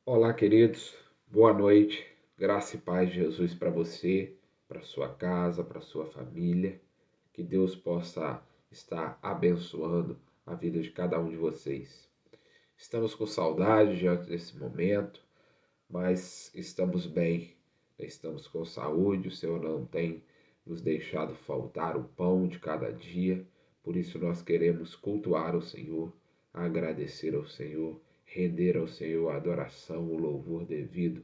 Olá, queridos. Boa noite. Graça e paz de Jesus para você, para sua casa, para sua família. Que Deus possa estar abençoando a vida de cada um de vocês. Estamos com saudade diante desse momento, mas estamos bem. Estamos com saúde. O Senhor não tem nos deixado faltar o pão de cada dia. Por isso nós queremos cultuar o Senhor, agradecer ao Senhor, render ao Senhor a adoração, o louvor devido,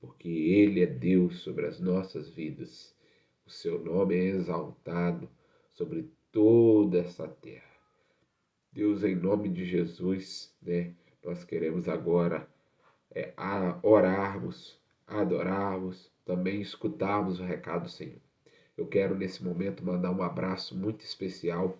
porque Ele é Deus sobre as nossas vidas. O seu nome é exaltado sobre toda essa terra. Deus, em nome de Jesus, nós queremos agora orarmos, adorarmos, também escutarmos o recado do Senhor. Eu quero nesse momento mandar um abraço muito especial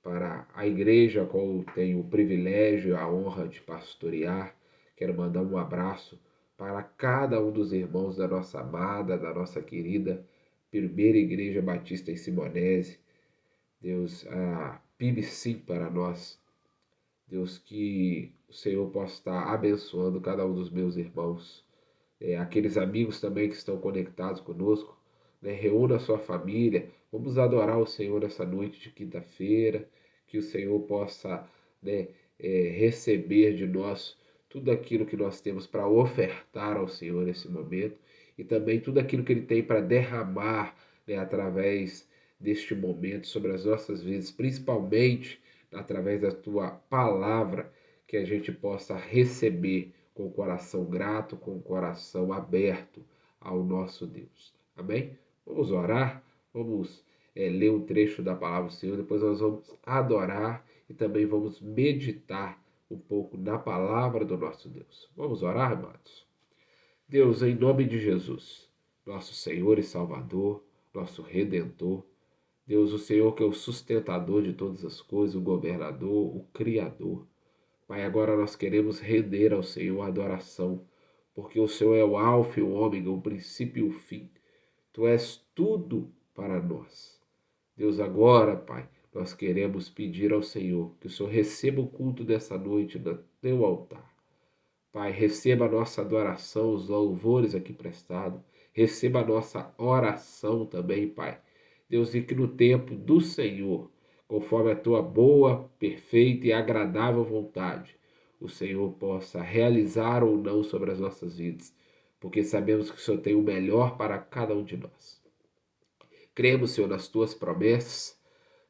para a igreja a qual eu tenho o privilégio e a honra de pastorear. Quero mandar um abraço para cada um dos irmãos da nossa amada, da nossa querida Primeira Igreja Batista em Simonese. Deus, a PIB-5 para nós. Deus, que o Senhor possa estar abençoando cada um dos meus irmãos. Aqueles amigos também que estão conectados conosco. Reúna a sua família. Vamos adorar o Senhor nessa noite de quinta-feira. Que o Senhor possa receber de nós tudo aquilo que nós temos para ofertar ao Senhor nesse momento. E também tudo aquilo que Ele tem para derramar através deste momento sobre as nossas vidas, principalmente através da tua palavra, que a gente possa receber com o coração grato, com o coração aberto ao nosso Deus. Amém? Vamos orar, vamos ler um trecho da palavra do Senhor, depois nós vamos adorar e também vamos meditar um pouco na palavra do nosso Deus. Vamos orar, amados? Deus, em nome de Jesus, nosso Senhor e Salvador, nosso Redentor, Deus, o Senhor que é o sustentador de todas as coisas, o governador, o Criador. Pai, agora nós queremos render ao Senhor a adoração, porque o Senhor é o alfa e o ômega, o princípio e o fim. Tu és tudo para nós. Deus, agora, Pai, nós queremos pedir ao Senhor que o Senhor receba o culto dessa noite no teu altar. Pai, receba a nossa adoração, os louvores aqui prestados. Receba a nossa oração também, Pai. Deus, e que no tempo do Senhor, conforme a tua boa, perfeita e agradável vontade, o Senhor possa realizar ou não sobre as nossas vidas, porque sabemos que o Senhor tem o melhor para cada um de nós. Cremos, Senhor, nas tuas promessas.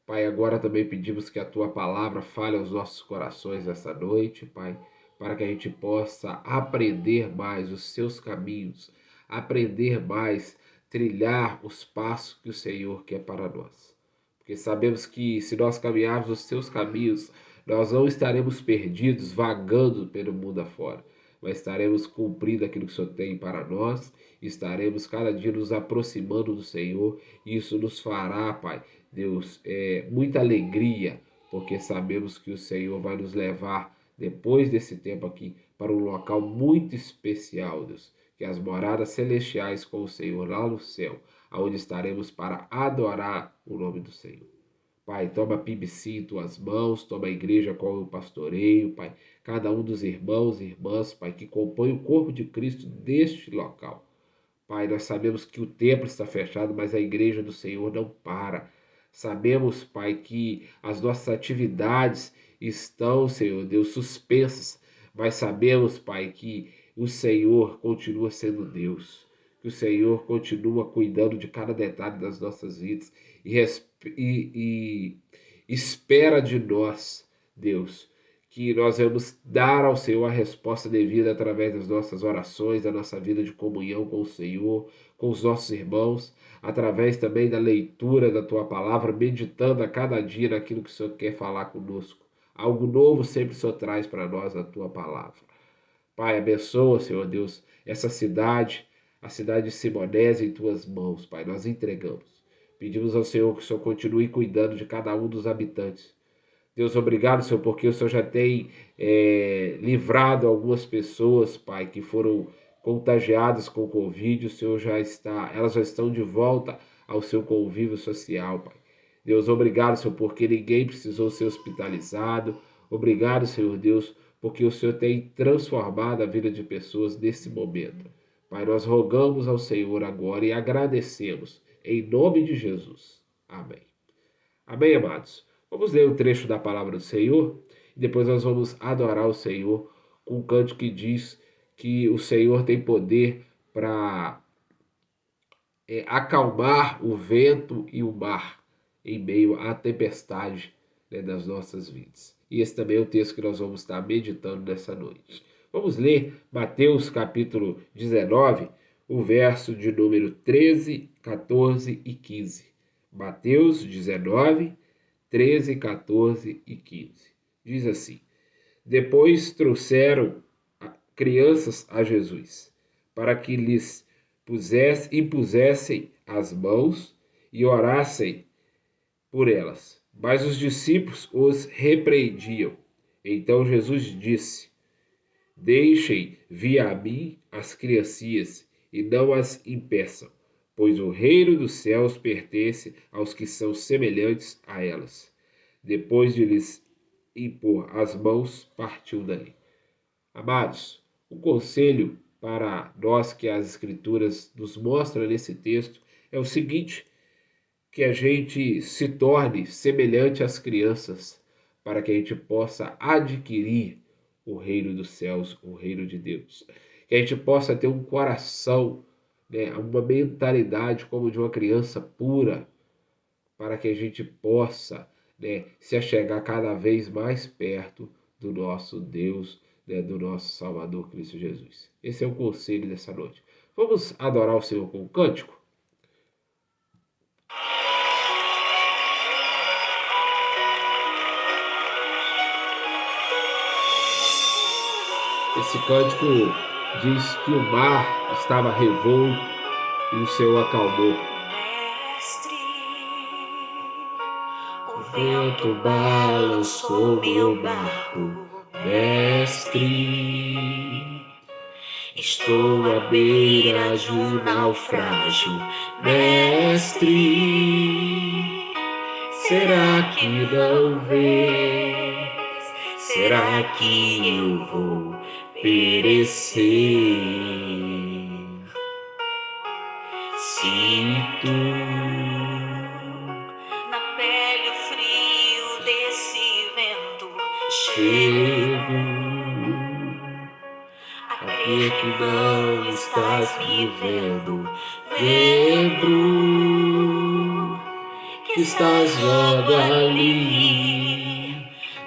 Pai, agora também pedimos que a tua palavra fale aos nossos corações essa noite, Pai, para que a gente possa aprender mais os seus caminhos, aprender mais, trilhar os passos que o Senhor quer para nós. Porque sabemos que se nós caminharmos os seus caminhos, nós não estaremos perdidos, vagando pelo mundo afora, mas estaremos cumprindo aquilo que o Senhor tem para nós, estaremos cada dia nos aproximando do Senhor, e isso nos fará, Pai, Deus, muita alegria, porque sabemos que o Senhor vai nos levar, depois desse tempo aqui, para um local muito especial, Deus, que é as moradas celestiais com o Senhor lá no céu, aonde estaremos para adorar o nome do Senhor. Pai, toma a PIB-5 em tuas mãos, toma a igreja com o pastoreio, Pai, cada um dos irmãos e irmãs, Pai, que compõem o corpo de Cristo deste local. Pai, nós sabemos que o templo está fechado, mas a igreja do Senhor não para. Sabemos, Pai, que as nossas atividades estão, Senhor Deus, suspensas, mas sabemos, Pai, que o Senhor continua sendo Deus, que o Senhor continua cuidando de cada detalhe das nossas vidas e espera de nós, Deus, que nós vamos dar ao Senhor a resposta devida através das nossas orações, da nossa vida de comunhão com o Senhor, com os nossos irmãos, através também da leitura da Tua palavra, meditando a cada dia naquilo que o Senhor quer falar conosco. Algo novo sempre o Senhor traz para nós a Tua palavra. Pai, abençoa, Senhor Deus, essa cidade, a cidade de Simonese em Tuas mãos, Pai, nós entregamos. Pedimos ao Senhor que o Senhor continue cuidando de cada um dos habitantes. Deus, obrigado, Senhor, porque o Senhor já tem livrado algumas pessoas, Pai, que foram contagiadas com o Covid. O Senhor elas já estão de volta ao seu convívio social, Pai. Deus, obrigado, Senhor, porque ninguém precisou ser hospitalizado. Obrigado, Senhor Deus, porque o Senhor tem transformado a vida de pessoas nesse momento. Pai, nós rogamos ao Senhor agora e agradecemos, em nome de Jesus. Amém. Amém, amados? Vamos ler um trecho da palavra do Senhor e depois nós vamos adorar o Senhor com um canto que diz que o Senhor tem poder para acalmar o vento e o mar em meio à tempestade, né, das nossas vidas. E esse também é o texto que nós vamos estar meditando nessa noite. Vamos ler Mateus capítulo 19, o verso de número 13, 14 e 15. Mateus 19, 13, 14 e 15. Diz assim: Depois trouxeram crianças a Jesus, para que lhes impusessem as mãos e orassem por elas. Mas os discípulos os repreendiam. Então Jesus disse: Deixem vir a mim as criancinhas e não as impeçam, pois o reino dos céus pertence aos que são semelhantes a elas. Depois de lhes impor as mãos, partiu dali. Amados, o conselho para nós que as Escrituras nos mostram nesse texto é o seguinte: que a gente se torne semelhante às crianças, para que a gente possa adquirir o reino dos céus, o reino de Deus. Que a gente possa ter um coração, né, uma mentalidade como de uma criança pura, para que a gente possa, né, se achegar cada vez mais perto do nosso Deus, né, do nosso Salvador Cristo Jesus. Esse é o conselho dessa noite. Vamos adorar o Senhor com um cântico? Esse cântico diz que o mar estava revolto e o Senhor acalmou. Mestre, o vento balançou meu barco. Mestre, estou à beira de um naufrágio. Mestre, será que não vês? Será que eu vou perecer? Sinto na pele o frio desse vento. Chego a crer que não estás me vendo. Lembro que estás logo ali,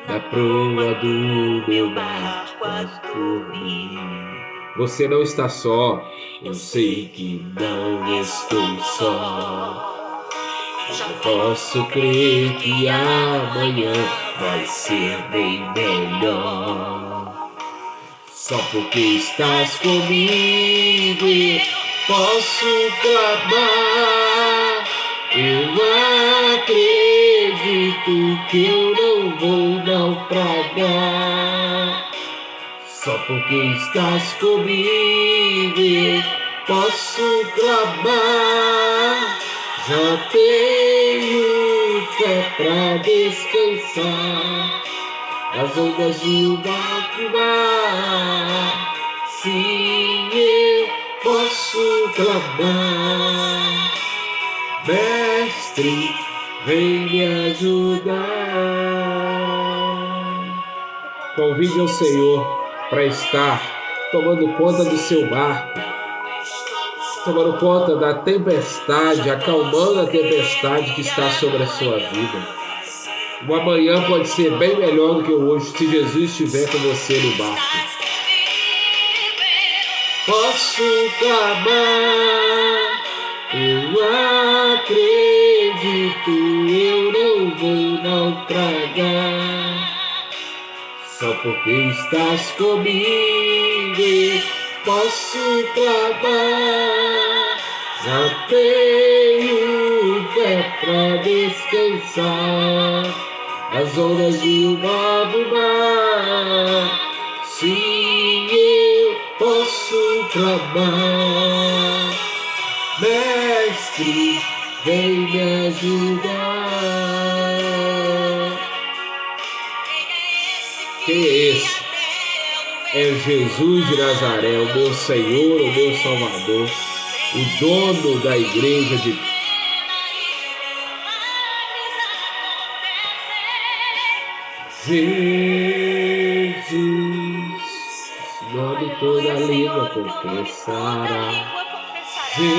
na proa do meu barco a dormir. Você não está só. Eu sei que não estou só. Já posso crer que amanhã vai ser bem melhor. Só porque estás comigo eu posso clamar. Eu acredito que eu não vou naufragar. Só porque estás comigo eu posso clamar. Já tenho fé pra descansar as ondas de um alto mar. Sim, eu posso clamar. Mestre, vem me ajudar. Convide ao Senhor para estar tomando conta do seu barco, tomando conta da tempestade, acalmando a tempestade que está sobre a sua vida. O amanhã pode ser bem melhor do que o hoje, se Jesus estiver com você no barco. Posso clamar, eu acredito, eu não vou naufragar. Só porque estás comigo, posso clamar. Já tenho fé pra descansar as ondas de um novo mar. Sim, eu posso clamar. Mestre, vem me ajudar. Quem é esse é Jesus de Nazaré, o meu Senhor, o meu Salvador, o dono da igreja de Jesus, nome toda língua confessará. Jesus,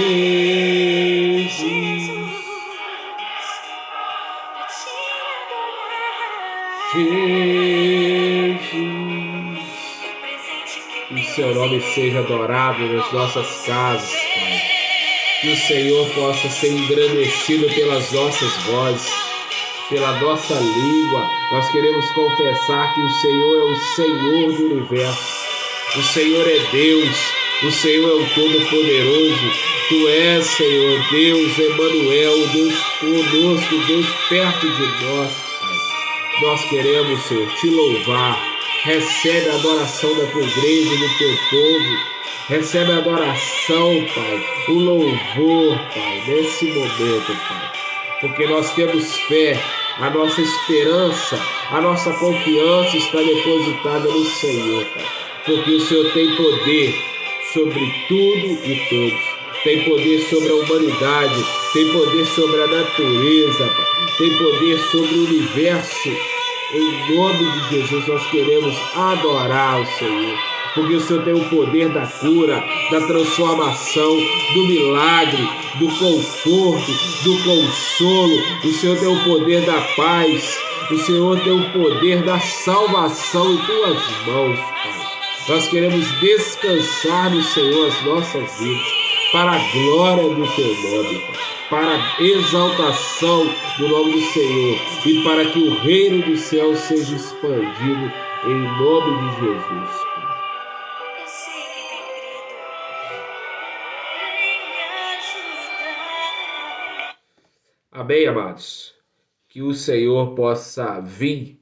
que o seu nome seja adorado nas nossas casas, Pai. Que o Senhor possa ser engrandecido pelas nossas vozes, pela nossa língua. Nós queremos confessar que o Senhor é o Senhor do universo. O Senhor é Deus, o Senhor é o Todo-Poderoso. Tu és, Senhor, Deus Emanuel, Deus conosco, Deus perto de nós, Pai. Nós queremos, Senhor, te louvar. Recebe a adoração da tua igreja e do teu povo. Recebe a adoração, Pai, o louvor, Pai, nesse momento, Pai. Porque nós temos fé, a nossa esperança, a nossa confiança está depositada no Senhor, Pai. Porque o Senhor tem poder sobre tudo e todos. Tem poder sobre a humanidade, tem poder sobre a natureza, Pai. Tem poder sobre o universo. Em nome de Jesus nós queremos adorar o Senhor. Porque o Senhor tem o poder da cura, da transformação, do milagre, do conforto, do consolo. O Senhor tem o poder da paz. O Senhor tem o poder da salvação em tuas mãos, Pai. Nós queremos descansar no Senhor as nossas vidas, para a glória do teu nome, Pai, para a exaltação do nome do Senhor e para que o reino dos céus seja expandido em nome de Jesus, Pai. Amém, amados? Que o Senhor possa vir,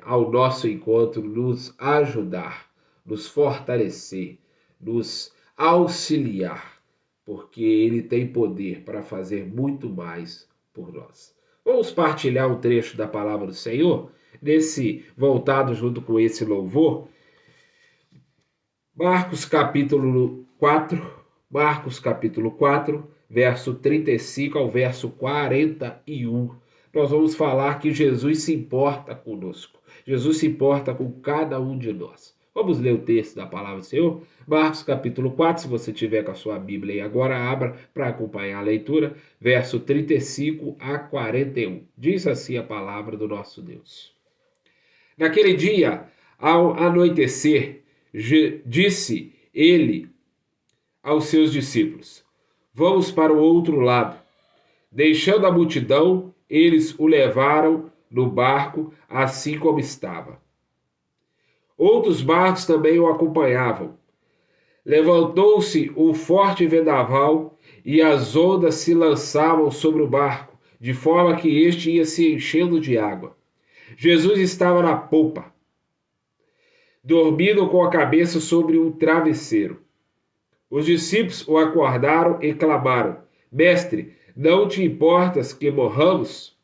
ao nosso encontro, nos ajudar, nos fortalecer, nos auxiliar, porque Ele tem poder para fazer muito mais por nós. Vamos partilhar um trecho da palavra do Senhor, voltado junto com esse louvor. Marcos capítulo 4, verso 35 ao verso 41. Nós vamos falar que Jesus se importa conosco. Jesus se importa com cada um de nós. Vamos ler o texto da palavra do Senhor? Marcos capítulo 4, se você tiver com a sua Bíblia aí agora, abra para acompanhar a leitura, verso 35 a 41. Diz assim a palavra do nosso Deus. Naquele dia, ao anoitecer, disse ele aos seus discípulos: vamos para o outro lado. Deixando a multidão, eles o levaram no barco, assim como estava. Outros barcos também o acompanhavam. Levantou-se um forte vendaval e as ondas se lançavam sobre o barco, de forma que este ia se enchendo de água. Jesus estava na popa, dormindo com a cabeça sobre um travesseiro. Os discípulos o acordaram e clamaram: Mestre, não te importas que morramos?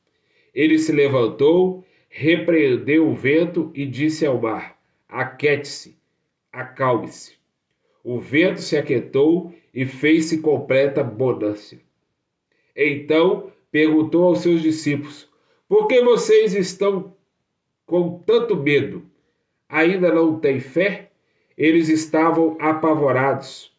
Ele se levantou, repreendeu o vento e disse ao mar: Aquiete-se, acalme-se. O vento se aquietou e fez-se completa bonança. Então perguntou aos seus discípulos: Por que vocês estão com tanto medo? Ainda não têm fé? Eles estavam apavorados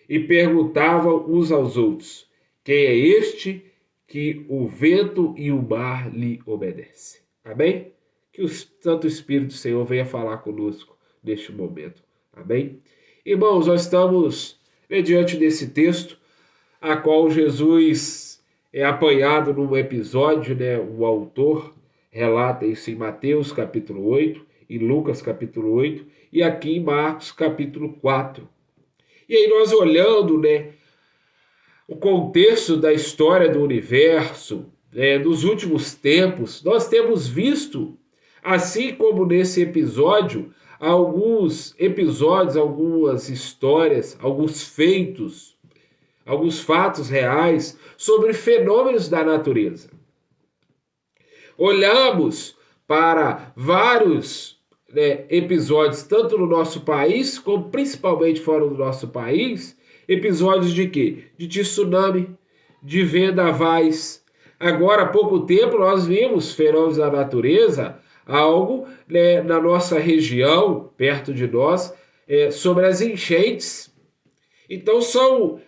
e perguntavam uns aos outros: Quem é este que o vento e o mar lhe obedecem? Amém? Que o Santo Espírito do Senhor venha falar conosco neste momento. Amém? Irmãos, nós estamos diante desse texto, a qual Jesus é apanhado num episódio, o autor relata isso em Mateus capítulo 8, em Lucas capítulo 8 e aqui em Marcos capítulo 4. E aí nós olhando, o contexto da história do universo, nos últimos tempos, nós temos visto, assim como nesse episódio, algumas histórias, alguns fatos reais sobre fenômenos da natureza. Olhamos para vários né, episódios tanto no nosso país, como principalmente fora do nosso país, episódios de quê? De tsunami, de vendavais. Agora, há pouco tempo, nós vimos fenômenos da natureza, algo, né, na nossa região, perto de nós, sobre as enchentes. Então, são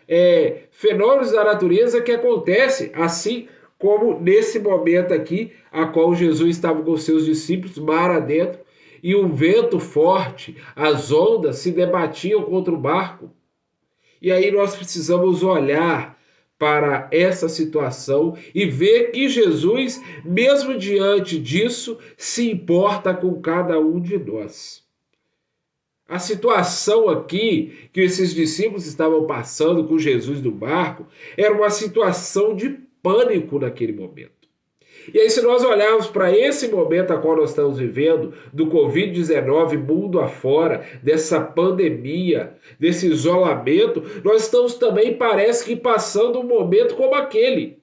fenômenos da natureza que acontecem, assim como nesse momento aqui, a qual Jesus estava com seus discípulos, mar adentro, e um vento forte, as ondas se debatiam contra o barco. E aí nós precisamos olhar para essa situação e ver que Jesus, mesmo diante disso, se importa com cada um de nós. A situação aqui que esses discípulos estavam passando com Jesus no barco era uma situação de pânico naquele momento. E aí, se nós olharmos para esse momento a qual nós estamos vivendo, do Covid-19, mundo afora, dessa pandemia, desse isolamento, nós estamos também, parece que, passando um momento como aquele.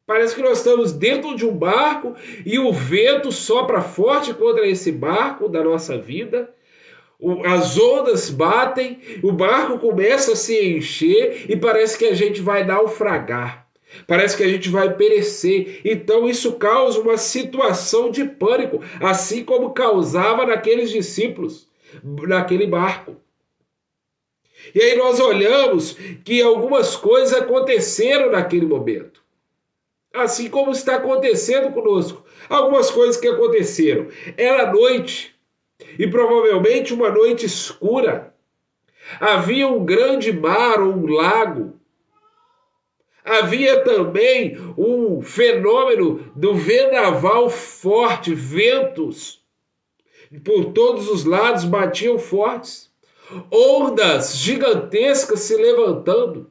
Parece que nós estamos dentro de um barco e o vento sopra forte contra esse barco da nossa vida. As ondas batem, o barco começa a se encher e parece que a gente vai naufragar. Parece que a gente vai perecer. Então isso causa uma situação de pânico, assim como causava naqueles discípulos, naquele barco. E aí nós olhamos que algumas coisas aconteceram naquele momento. Assim como está acontecendo conosco. Algumas coisas que aconteceram. Era noite, e provavelmente uma noite escura. Havia um grande mar ou um lago. Havia também um fenômeno do vendaval forte, ventos por todos os lados batiam fortes, ondas gigantescas se levantando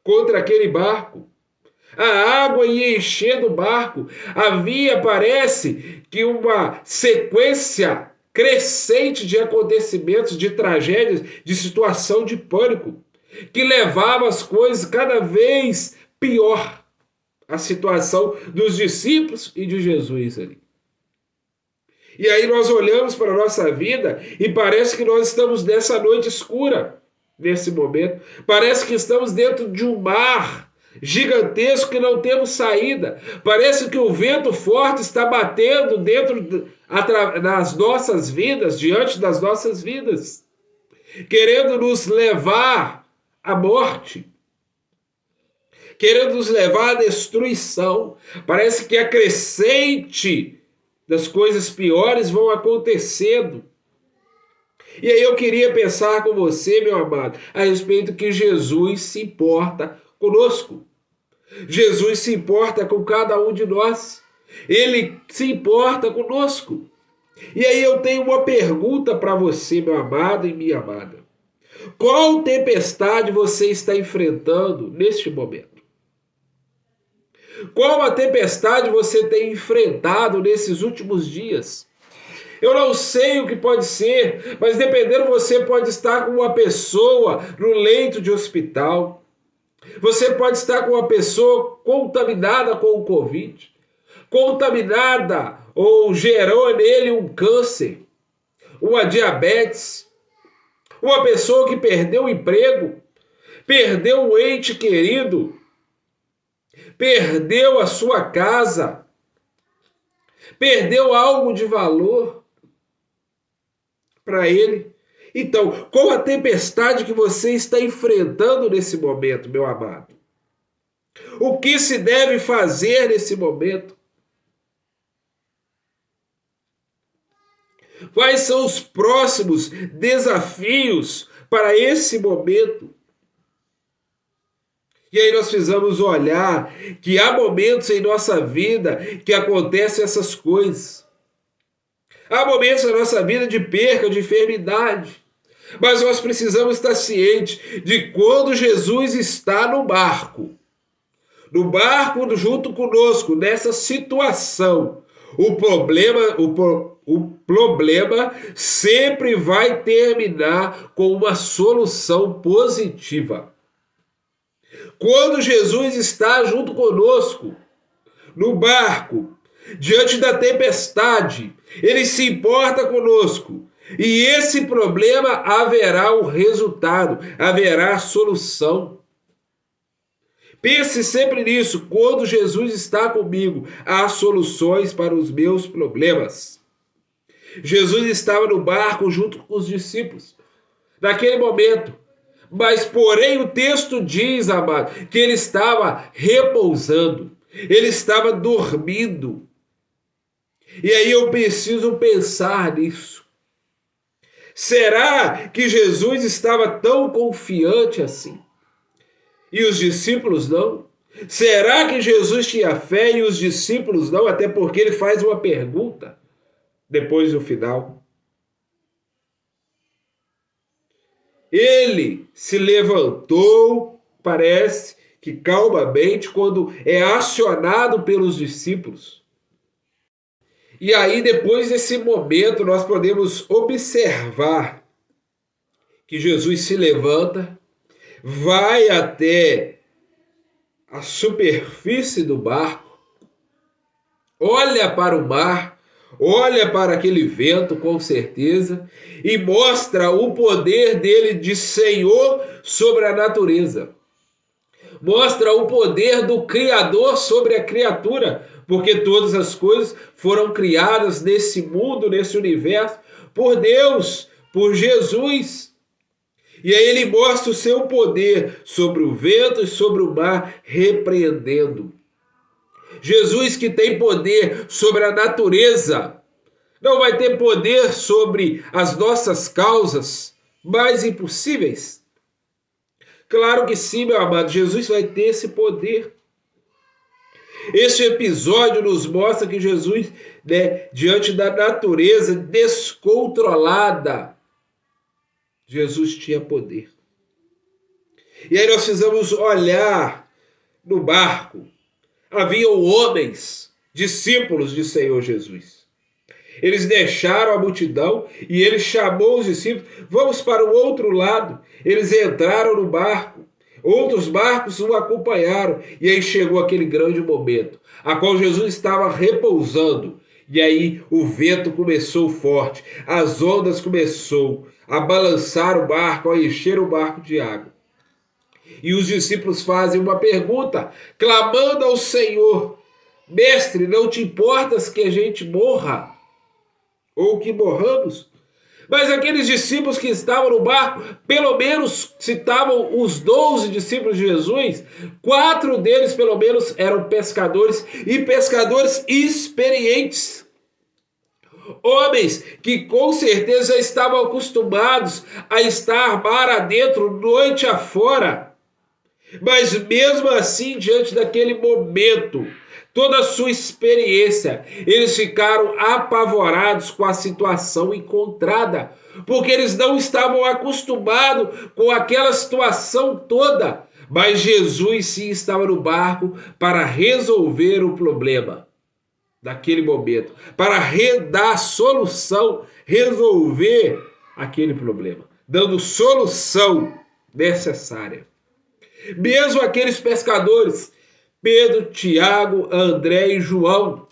contra aquele barco. A água ia enchendo o barco. Havia, parece, que uma sequência crescente de acontecimentos, de tragédias, de situação de pânico, que levava as coisas cada vez pior. A situação dos discípulos e de Jesus ali. E aí nós olhamos para a nossa vida e parece que nós estamos nessa noite escura, nesse momento. Parece que estamos dentro de um mar gigantesco que não temos saída. Parece que o vento forte está batendo nas nossas vidas, diante das nossas vidas, querendo nos levar à morte, querendo nos levar à destruição. Parece que a crescente das coisas piores vão acontecendo. E aí eu queria pensar com você, meu amado, a respeito que Jesus se importa conosco. Jesus se importa com cada um de nós. Ele se importa conosco. E aí eu tenho uma pergunta para você, meu amado e minha amada. Qual tempestade você está enfrentando neste momento? Qual a tempestade você tem enfrentado nesses últimos dias? Eu não sei o que pode ser, mas dependendo, você pode estar com uma pessoa no leito de hospital. Você pode estar com uma pessoa contaminada com o Covid, contaminada ou gerou nele um câncer, uma diabetes, uma pessoa que perdeu o emprego, perdeu um ente querido, perdeu a sua casa, perdeu algo de valor para ele. Então, qual a tempestade que você está enfrentando nesse momento, meu amado? O que se deve fazer nesse momento? Quais são os próximos desafios para esse momento? E aí nós precisamos olhar que há momentos em nossa vida que acontecem essas coisas. Há momentos na nossa vida de perca, de enfermidade. Mas nós precisamos estar cientes de quando Jesus está no barco junto conosco, nessa situação, o problema sempre vai terminar com uma solução positiva. Quando Jesus está junto conosco, no barco, diante da tempestade, Ele se importa conosco. E esse problema haverá um resultado, haverá solução. Pense sempre nisso, quando Jesus está comigo, há soluções para os meus problemas. Jesus estava no barco junto com os discípulos, naquele momento. Mas, porém, o texto diz, amado, que ele estava repousando, ele estava dormindo. E aí eu preciso pensar nisso. Será que Jesus estava tão confiante assim? E os discípulos não? Será que Jesus tinha fé e os discípulos não? Até porque ele faz uma pergunta depois do final. Ele se levantou, parece que calmamente, quando é acionado pelos discípulos. E aí, depois desse momento, nós podemos observar que Jesus se levanta, vai até a superfície do barco, olha para o mar, olha para aquele vento com certeza, e mostra o poder dele de Senhor sobre a natureza. Mostra o poder do Criador sobre a criatura, porque todas as coisas foram criadas nesse mundo, nesse universo, por Deus, por Jesus. E aí ele mostra o seu poder sobre o vento e sobre o mar, repreendendo. Jesus, que tem poder sobre a natureza, não vai ter poder sobre as nossas causas mais impossíveis? Claro que sim, meu amado, Jesus vai ter esse poder. Este episódio nos mostra que Jesus, diante da natureza descontrolada, Jesus tinha poder. E aí nós precisamos olhar no barco. Haviam homens, discípulos de Senhor Jesus. Eles deixaram a multidão e ele chamou os discípulos. Vamos para o outro lado. Eles entraram no barco. Outros barcos o acompanharam. E aí chegou aquele grande momento, a qual Jesus estava repousando. E aí o vento começou forte. As ondas começou a balançar o barco, a encher o barco de água. E os discípulos fazem uma pergunta, clamando ao Senhor: Mestre, não te importas que a gente morra? Ou que morramos? Mas aqueles discípulos que estavam no barco, pelo menos citavam os 12 discípulos de Jesus, 4 deles pelo menos eram pescadores, e pescadores experientes. Homens que com certeza já estavam acostumados a estar mar adentro, noite afora. Mas mesmo assim, diante daquele momento, toda a sua experiência, eles ficaram apavorados com a situação encontrada, porque eles não estavam acostumados com aquela situação toda. Mas Jesus sim estava no barco para resolver o problema daquele momento, para dar solução, resolver aquele problema, dando solução necessária. Mesmo aqueles pescadores, Pedro, Tiago, André e João,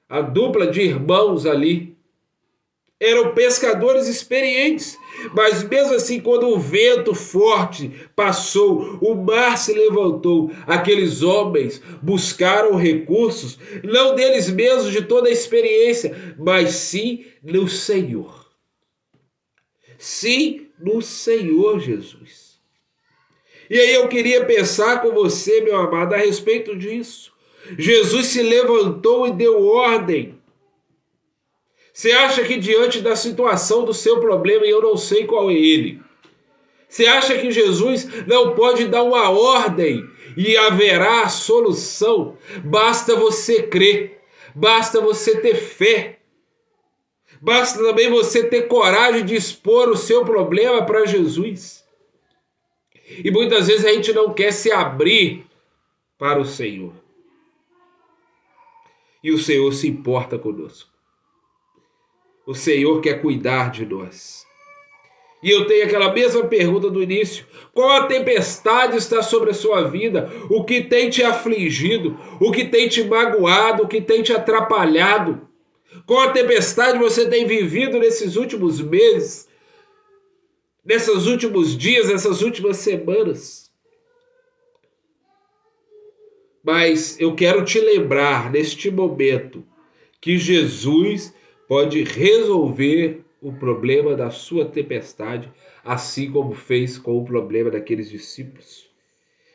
a dupla de irmãos ali, eram pescadores experientes, mas mesmo assim, quando o vento forte passou, o mar se levantou, aqueles homens buscaram recursos, não deles mesmos, de toda a experiência, mas sim no Senhor. Sim, no Senhor Jesus. E aí eu queria pensar com você, meu amado, a respeito disso. Jesus se levantou e deu ordem. Você acha que diante da situação do seu problema, e eu não sei qual é ele, você acha que Jesus não pode dar uma ordem e haverá solução? Basta você crer, basta você ter fé, basta também você ter coragem de expor o seu problema para Jesus. E muitas vezes a gente não quer se abrir para o Senhor. E o Senhor se importa conosco. O Senhor quer cuidar de nós. E eu tenho aquela mesma pergunta do início: qual a tempestade está sobre a sua vida? O que tem te afligido? O que tem te magoado? O que tem te atrapalhado? Qual a tempestade você tem vivido nesses últimos meses? Nesses últimos dias, nessas últimas semanas? Mas eu quero te lembrar neste momento que Jesus pode resolver o problema da sua tempestade, assim como fez com o problema daqueles discípulos.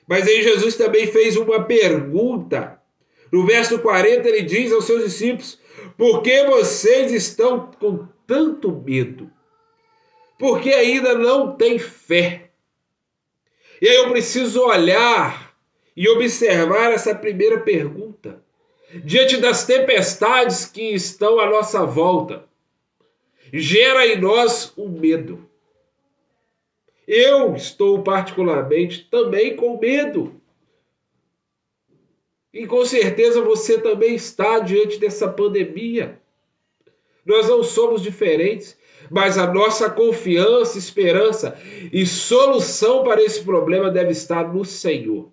Mas aí Jesus também fez uma pergunta. No verso 40 ele diz aos seus discípulos: por que vocês estão com tanto medo? Porque ainda não têm fé. E aí eu preciso olhar e observar essa primeira pergunta. Diante das tempestades que estão à nossa volta, gera em nós um medo. Eu estou particularmente também com medo. E com certeza você também está diante dessa pandemia. Nós não somos diferentes, mas a nossa confiança, esperança e solução para esse problema deve estar no Senhor.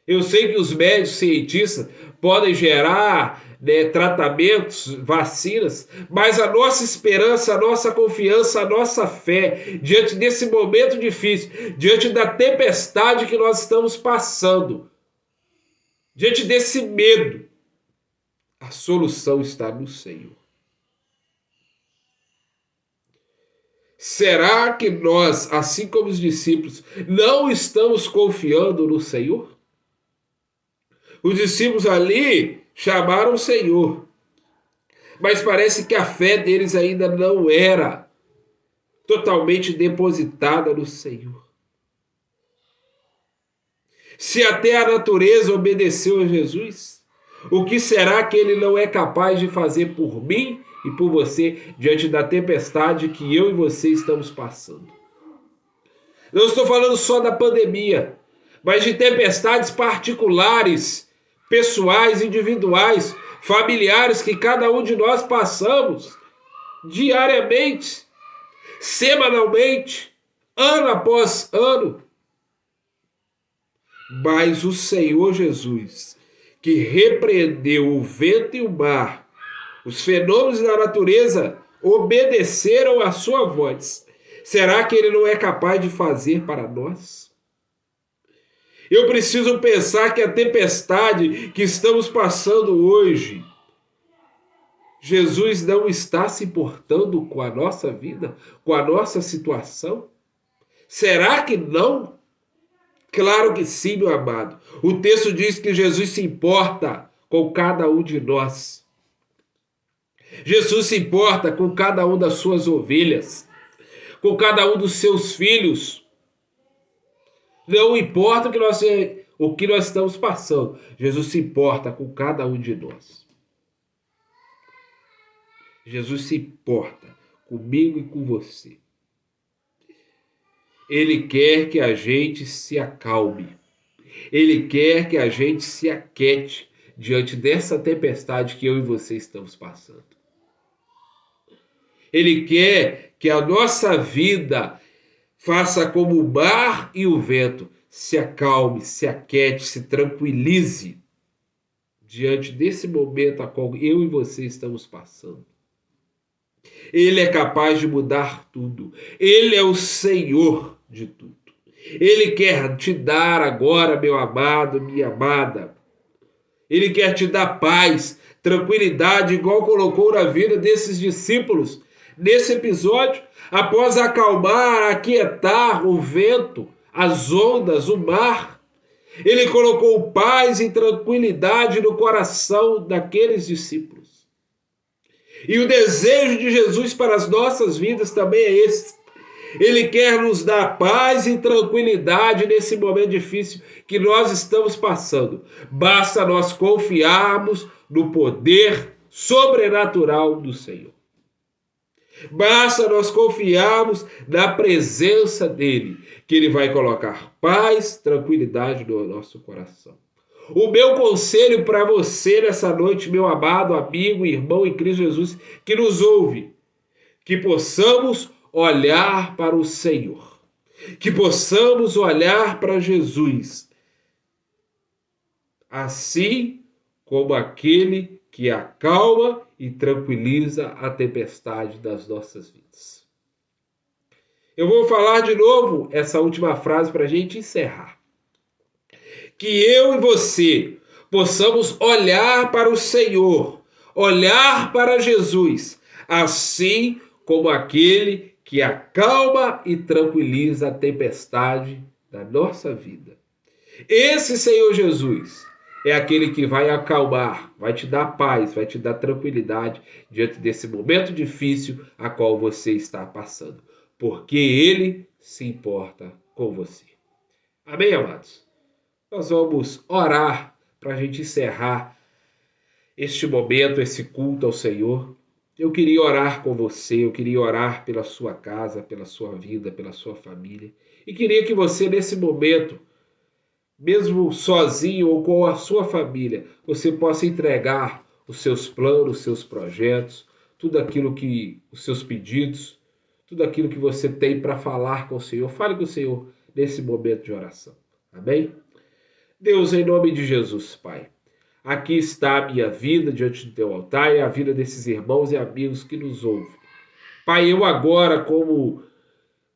Eu sei que os médicos cientistas podem gerar tratamentos, vacinas, mas a nossa esperança, a nossa confiança, a nossa fé, diante desse momento difícil, diante da tempestade que nós estamos passando, diante desse medo, a solução está no Senhor. Será que nós, assim como os discípulos, não estamos confiando no Senhor? Os discípulos ali chamaram o Senhor, mas parece que a fé deles ainda não era totalmente depositada no Senhor. Se até a natureza obedeceu a Jesus, o que será que ele não é capaz de fazer por mim e por você diante da tempestade que eu e você estamos passando? Não estou falando só da pandemia, mas de tempestades particulares, pessoais, individuais, familiares que cada um de nós passamos diariamente, semanalmente, ano após ano. Mas o Senhor Jesus, que repreendeu o vento e o mar, os fenômenos da natureza obedeceram à sua voz. Será que ele não é capaz de fazer para nós? Eu preciso pensar que a tempestade que estamos passando hoje, Jesus não está se importando com a nossa vida, com a nossa situação? Será que não? Claro que sim, meu amado. O texto diz que Jesus se importa com cada um de nós. Jesus se importa com cada um das suas ovelhas, com cada um dos seus filhos. Não importa o que nós estamos passando, Jesus se importa com cada um de nós. Jesus se importa comigo e com você. Ele quer que a gente se acalme. Ele quer que a gente se aquete diante dessa tempestade que eu e você estamos passando. Ele quer que a nossa vida faça como o mar e o vento, se acalme, se aquete, se tranquilize diante desse momento a qual eu e você estamos passando. Ele é capaz de mudar tudo. Ele é o Senhor de tudo. Ele quer te dar agora, meu amado, minha amada. Ele quer te dar paz, tranquilidade, igual colocou na vida desses discípulos. Nesse episódio, após acalmar, aquietar o vento, as ondas, o mar, ele colocou paz e tranquilidade no coração daqueles discípulos. E o desejo de Jesus para as nossas vidas também é esse. Ele quer nos dar paz e tranquilidade nesse momento difícil que nós estamos passando. Basta nós confiarmos no poder sobrenatural do Senhor. Basta nós confiarmos na presença dele, que ele vai colocar paz, tranquilidade no nosso coração. O meu conselho para você nessa noite, meu amado amigo, irmão em Cristo Jesus, que nos ouve, Que possamos olhar para o Senhor, que possamos olhar para Jesus, assim como aquele que acalma e tranquiliza a tempestade das nossas vidas. Eu vou falar de novo essa última frase para a gente encerrar. Que eu e você possamos olhar para o Senhor, olhar para Jesus, assim como aquele que acalma e tranquiliza a tempestade da nossa vida. Esse Senhor Jesus é aquele que vai acalmar, vai te dar paz, vai te dar tranquilidade diante desse momento difícil a qual você está passando, porque Ele se importa com você. Amém, amados? Nós vamos orar para a gente encerrar este momento, esse culto ao Senhor. Eu queria orar com você, eu queria orar pela sua casa, pela sua vida, pela sua família. E queria que você, nesse momento, mesmo sozinho ou com a sua família, você possa entregar os seus planos, os seus projetos, tudo aquilo que, os seus pedidos, tudo aquilo que você tem para falar com o Senhor. Fale com o Senhor nesse momento de oração. Amém? Deus, em nome de Jesus, Pai, aqui está a minha vida diante do teu altar e a vida desses irmãos e amigos que nos ouvem. Pai, eu agora, como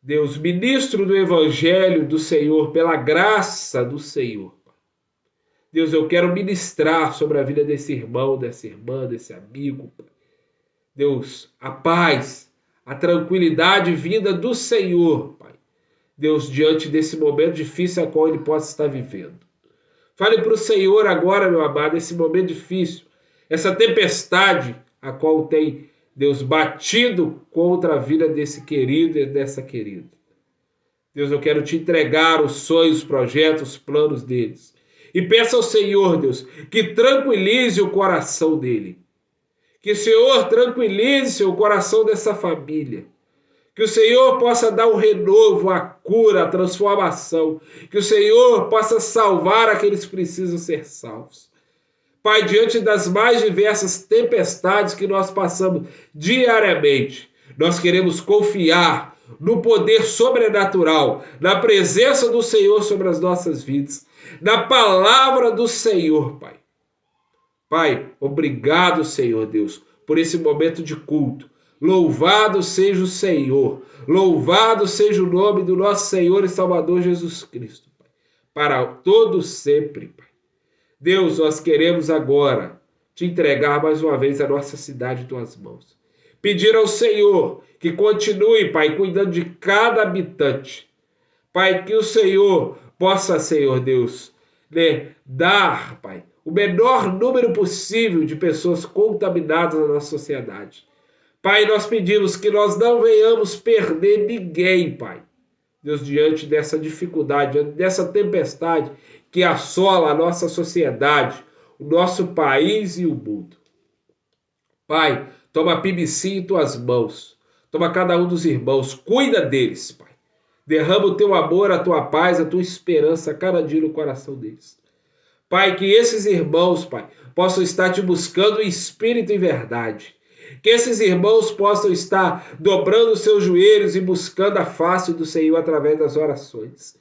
Deus, ministro do Evangelho do Senhor, pela graça do Senhor, Deus, eu quero ministrar sobre a vida desse irmão, dessa irmã, desse amigo. Deus, a paz, a tranquilidade vinda do Senhor, Pai. Deus, diante desse momento difícil a qual ele possa estar vivendo. Fale para o Senhor agora, meu amado, esse momento difícil, essa tempestade a qual tem, Deus, batido contra a vida desse querido e dessa querida. Deus, eu quero te entregar os sonhos, os projetos, os planos deles. E peça ao Senhor, Deus, que tranquilize o coração dele. Que o Senhor tranquilize o coração dessa família. Que o Senhor possa dar um renovo, a cura, a transformação. Que o Senhor possa salvar aqueles que precisam ser salvos. Pai, diante das mais diversas tempestades que nós passamos diariamente, nós queremos confiar no poder sobrenatural, na presença do Senhor sobre as nossas vidas, na palavra do Senhor, Pai. Pai, obrigado, Senhor Deus, por esse momento de culto. Louvado seja o Senhor, louvado seja o nome do nosso Senhor e Salvador Jesus Cristo, Pai, para todo sempre, Pai. Deus, nós queremos agora te entregar mais uma vez a nossa cidade em tuas mãos. Pedir ao Senhor que continue, Pai, cuidando de cada habitante. Pai, que o Senhor possa, Senhor Deus, dar, Pai, o menor número possível de pessoas contaminadas na nossa sociedade. Pai, nós pedimos que nós não venhamos perder ninguém, Pai. Deus, diante dessa dificuldade, diante dessa tempestade que assola a nossa sociedade, o nosso país e o mundo. Pai, toma a PIBC em tuas mãos. Toma cada um dos irmãos, cuida deles, Pai. Derrama o teu amor, a tua paz, a tua esperança a cada dia no coração deles. Pai, que esses irmãos, Pai, possam estar te buscando em espírito e verdade. Que esses irmãos possam estar dobrando os seus joelhos e buscando a face do Senhor através das orações.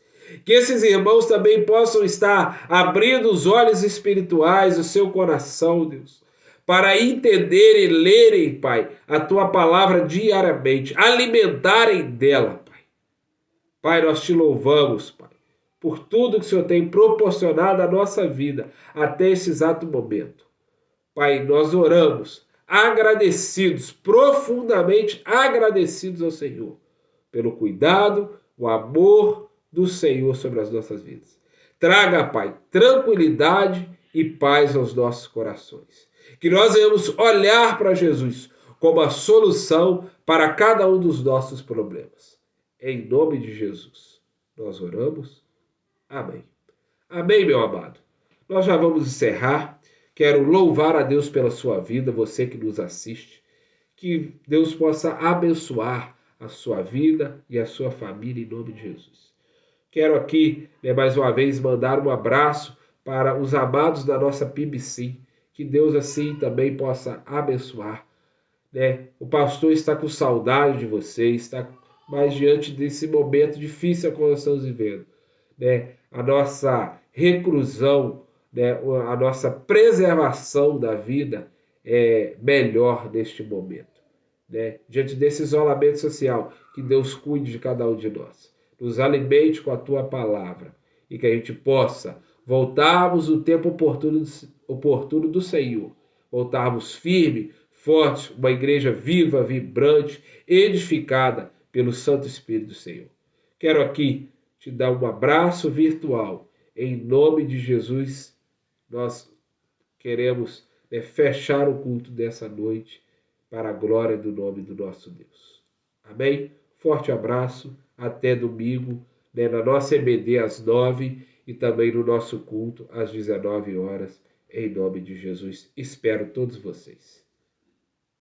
Que esses irmãos também possam estar abrindo os olhos espirituais, o seu coração, Deus, para entenderem e lerem, Pai, a tua palavra diariamente, alimentarem dela, Pai. Pai, nós te louvamos, Pai, por tudo que o Senhor tem proporcionado à nossa vida até esse exato momento. Pai, nós oramos agradecidos, profundamente agradecidos ao Senhor, pelo cuidado, o amor do Senhor sobre as nossas vidas. Traga, Pai, tranquilidade e paz aos nossos corações. Que nós venhamos olhar para Jesus como a solução para cada um dos nossos problemas. Em nome de Jesus, nós oramos. Amém. Amém, meu amado. Nós já vamos encerrar. Quero louvar a Deus pela sua vida, você que nos assiste. Que Deus possa abençoar a sua vida e a sua família em nome de Jesus. Quero aqui, mais uma vez, mandar um abraço para os amados da nossa PIBC. Que Deus assim também possa abençoar né? O pastor está com saudade de você, está mais diante desse momento difícil que nós estamos vivendo, né? A nossa reclusão, né? A nossa preservação da vida é melhor neste momento, né? Diante desse isolamento social, que Deus cuide de cada um de nós, nos alimente com a tua palavra e que a gente possa voltarmos o tempo oportuno do Senhor, voltarmos firme, forte, uma igreja viva, vibrante, edificada pelo Santo Espírito do Senhor. Quero aqui te dar um abraço virtual. Em nome de Jesus, nós queremos, né, fechar o culto dessa noite para a glória do nome do nosso Deus. Amém? Forte abraço, até domingo, né, na nossa EBD às 9 e também no nosso culto às 19 horas, em nome de Jesus. Espero todos vocês.